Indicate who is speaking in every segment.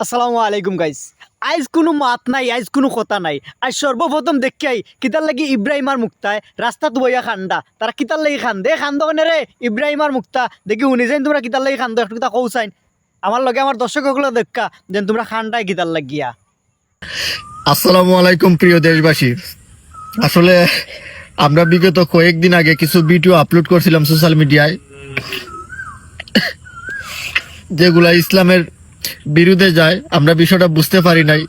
Speaker 1: আসসালামু আলাইকুম গাইস। আজ কোনো মাত নাই, আজ কোনো কথা নাই। আজ সর্বপ্রথম দেখাই কিতার লাগি ইব্রাহিম আর মুক্তায় রাস্তাত বইয়া খান্দা। তারা কিতার লাগি খান্দে কেনে রে ইব্রাহিম আর মুক্তা দেখি শুনি যাইন তোমরা কিতার লাগি খান্দো একটু কথা কৌসাইন। আমার লগে আমার দর্শকগুলো দেখা যেন তোমরা খান্ডায় কিতার লাগিয়া।
Speaker 2: আসসালামু আলাইকুম প্রিয় দেশবাসী। আসলে আমরা বিগত কয়েকদিন আগে কিছু ভিডিও আপলোড করছিলাম সোশ্যাল মিডিয়ায়, যেগুলা ইসলামের বিরুদ্ধে যায়। আমরা বিষয়টা বুঝতে পারি নাই।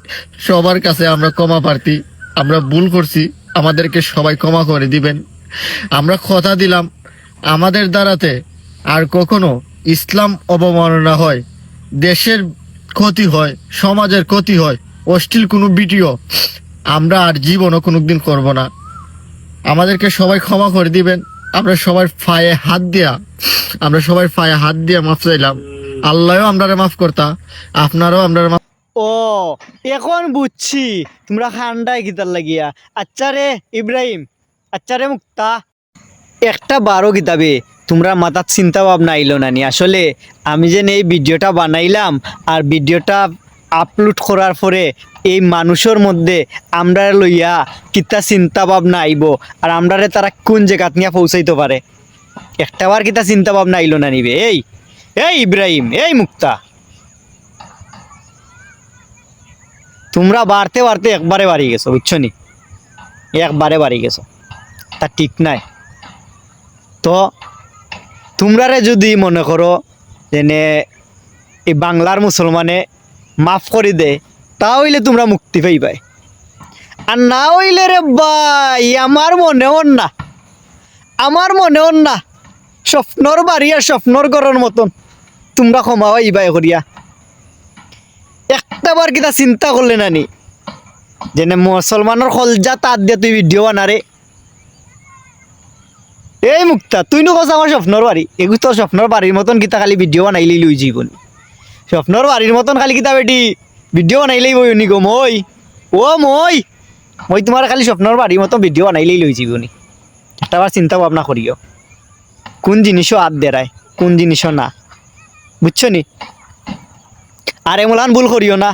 Speaker 2: সবার কাছে আমরা ক্ষমা প্রার্থী, আমরা ভুল করছি, আমাদেরকে সবাই ক্ষমা করে দিবেন। আমরা কথা দিলাম আমাদের দ্বারাতে আর কখনো ইসলাম অবমাননা হয়, দেশের ক্ষতি হয়, সমাজের ক্ষতি হয়, অশ্লীল কোনো ভিডিও আমরা আর জীবনও কোনোদিন করব না। আমাদেরকে সবাই ক্ষমা করে দিবেন। আমরা সবাই পায়ে হাত দিয়া মাফ চাইলাম। আল্লাহও আমরা মাফ করতা, আপনারাও আমরা মাফ।
Speaker 1: ও এখন বুঝছি তোমরা খান্ডায় কিতার লাগিয়া। আচ্ছা রে ইব্রাহিম, আচ্ছা রে মুক্তা, একটা বারো কিতাবে তোমরা মাথার চিন্তা ভাবনা আইলো না নি। আসলে আমি যে এই ভিডিওটা বানাইলাম আর ভিডিওটা আপলোড করার পরে এই মানুষের মধ্যে আমরা লইয়া কিতা চিন্তা ভাবনা আইব আর আমরারে তারা কোন জায়গাত নিয়ে পৌঁছাইতে পারে, একটাবার কিতা চিন্তা ভাবনা আইলো না নিবে। এই এই ইব্রাহিম, এই মুক্তা, তোমরা বাড়তে বাড়তে একবারে বাড়ি গেছো, বুঝছো নি? একবারে বাড়ি গেছো, তা ঠিক নাই। তো তোমরারে যদি মনে করো যেনে এই বাংলার মুসলমানে মাফ করে দে, তা হইলে তোমরা মুক্তি পাইবাই। আর না হইলে রে ভাই আমার মনে হন না স্বপ্নর বাড়ি আর স্বপ্নর ঘরের মতন তোমরা ক্ষমা পাইবাই করিয়া। একটাবার কিতা চিন্তা করলে নানি যেনে মুসলমানের খলজা তার দিয়ে তুই ভিডিও বানারে। এই মুক্তা, তুই নো কস আমার স্বপ্নর বাড়ি, এগুলো তোর স্বপ্নর বাড়ির মতন কিতা খালি ভিডিও বানাইলেই লই জীবন। স্বপ্নর বাড়ির মতন খালি কিতা বেটি ভিডিও বানাইলেই বই নি গো। মই তোমার খালি স্বপ্নর বাড়ির মতন ভিডিও বানাইলেই লই জীবনী। একটাবার চিন্তা ভাবনা করিও কোন জিনিসও হাত দেরায়, কোন জিনিসও না, বুঝছো নি? আর এমলান ভুল করিও না,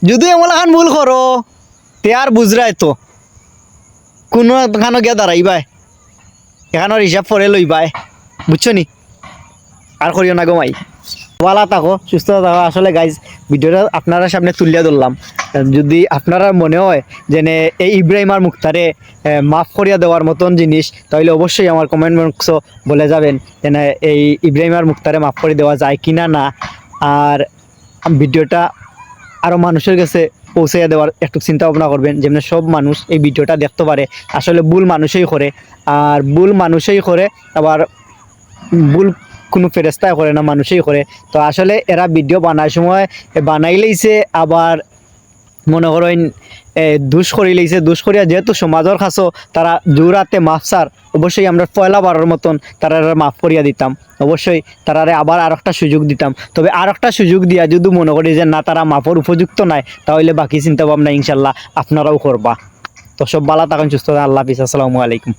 Speaker 1: যদি এমলান ভুল করো তে আর বুঝরাই তো কোনো এখানো গিয়া দাঁড়াইবাই, এখানোর হিসাব পরে লইবাই, বুঝছো নি? আর করিও না গোমাই, ভালো থাকো, সুস্থ থাকো। আসলে গাইজ ভিডিওটা আপনারা সামনে তুলিয়া ধরলাম। যদি আপনারা মনে হয় যে এই ইব্রাহিম আর মুক্তারে মাফ করিয়া দেওয়ার মতন জিনিস, তাহলে অবশ্যই আমার কমেন্ট বক্সও বলে যাবেন যে এই ইব্রাহিম আর মুক্তারে মাফ করে দেওয়া যায় কিনা না। আর ভিডিওটা আরও মানুষের কাছে পৌঁছাইয়া দেওয়ার একটু চিন্তা ভাবনা করবেন, যেমন সব মানুষ এই ভিডিওটা দেখতে পারে। আসলে ভুল মানুষই করে, আবার ভুল কোনো ফেরেস্তায় করে না, মানুষই করে। তো আসলে এরা ভিডিও বানার সময় বানাইলেইছে, আবার মনে করেন দুষ করিয়া যেহেতু সমাজের কাছেও তারা জোরাতে মাফসার, অবশ্যই আমরা পয়লা বারের মতন তারা মাফ করিয়া দিতাম। অবশ্যই তারারে আবার আর একটা সুযোগ দিতাম। তবে আর একটা সুযোগ দিয়া যদি মনে করি যে না তারা মাফর উপযুক্ত নাই, তাহলে বাকি চিন্তা ভাবনা ইনশাল্লাহ আপনারাও করবা। তো সব ভালো থাকুন, সুস্থ থাকুন, আল্লাহ হাফিজ, আসসালামু আলাইকুম।